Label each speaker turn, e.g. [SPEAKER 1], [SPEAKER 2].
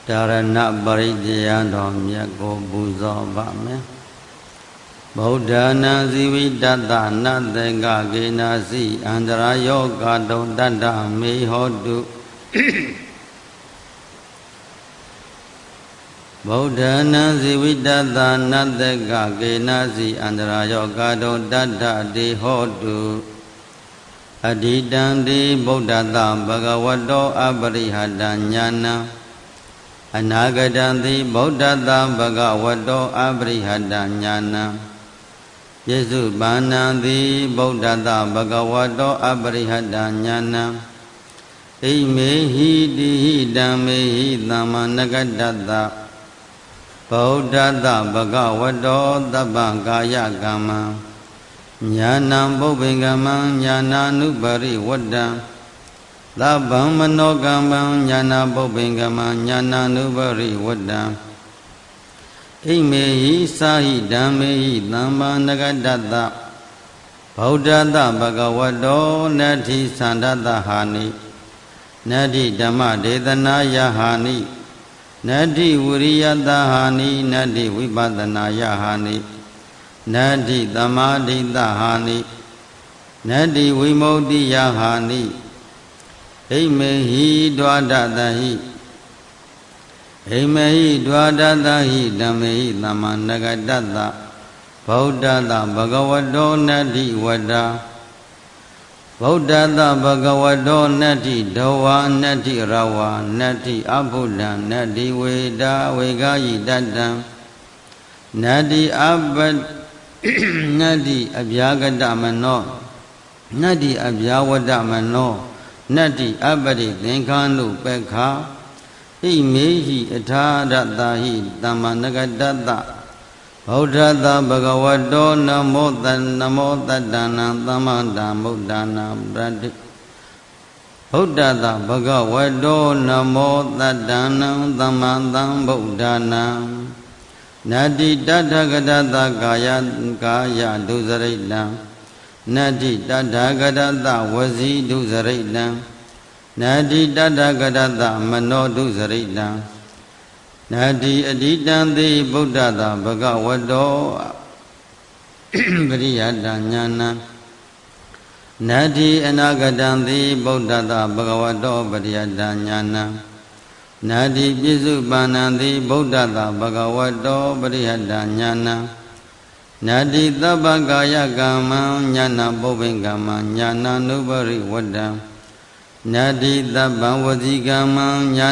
[SPEAKER 1] ဒါရဏပရိတရားတော်မြတ်ကိုပူဇော်ပါမယ်ဗုဒ္ဓနာဇီဝိတတနတ္တကကေနာစီအန္တရာယောဂတုံတတ္တမေဟောတုဗုဒ္ဓနာဇီဝိတတနတ္တကကေနာစီအန္တရာယောဂတုံတတ္တတေဟောတုအဓိတံတိဗုဒ္ဓတဘဂဝတောအပရိဟတဉာဏံအနာဂတံတိဗုဒ္ဓတဘဂဝတောအပရိဟတဉာဏံယေစုပါဏံတိဗုဒ္ဓတဘဂဝတောအပရိဟတဉာဏံဣမေဟိတိဟိတံမေဟိသမ္မာနဂတတဗုဒ္ဓတဘဂဝတောသဗ္ဗကာယကမ္မံညာဏံပုပ္ပင်္ဂမံညာနာနုပရိဝတ္တံသဗ္ဗံမနောကမ္မံညာနာပုပ္ပင်္ဂမံညာနာနုပရိဝတ္တံဣမေဟိသာဟိဓမ္မေဟိသမ္မာနဂတတဗုဒ္ဓတဘဂဝတောနတ္ထိသန္တတဟာနိနတ္ထိဓမ္မဒေသနာယဟာနိနတ္ထိဝိရိယတဟာနိနတ္ထိဝိပဿနာယဟာနိနတ္ထိသမာဓိတဟာနိနတ္ထိဝိမု ക്തി ယဟာနိဣမေဟိဒွါဒတဟိဣမေဟိဒွါဒတဟိဓမ္မေဟိသမ္မာနဂတတဗုဒ္ဓတဘဂဝတောနတ္ထိဝတ္တာဗုဒ္ဓတဘဂဝတောနတ္ထိဒဝါနတ္ထိရဝါနတ္ထိအဘုဒ္ဓံနတ္ထိဝေဒာဝေဂာယိတတံနတ္ထိအပနတ္ထိအဗျာဂတမနောနတ္ထိအဗျာဝတမနောနတ္ထိအပရိသင်္ခာနုပက္ခဣမေဟိအထာရတဟိသမ္မာနဂတတဗုဒ္ဓတဘဂဝတောနမောတတ္တနံသမ္မာဓမ္မုဒ္ဒနာပရတိဗုဒ္ဓတဘဂဝတောနမောတတ္တနံသမ္မာသမ္ဗုဒ္ဒနာနတ္တိတတ္ထဂတတကာယဒုစရိတံနတ္တိတတ္ထဂတတဝစီဒုစရိတံနတ္တိတတ္ထဂတတမနောဒုစရိတံနတ္တိအဓိတံတိဗုဒ္ဓတဘဂဝတောပရိယတဉာဏံနတ္တိအနာဂတံတိဗုဒ္ဓတဘဂဝတောပရိယတဉာဏံနတ္တိပိစုပါဏံတိဗုဒ္ဓတဘဂဝတောပရိယတဉာဏံနတ္တိသဗ္ဗကာယကမ္မံညာနာပုပ္ပင်္ဂမံညာနာနုပရိဝတ္တံနတ္တိသဗ္ဗံဝစီကမ္မံညာ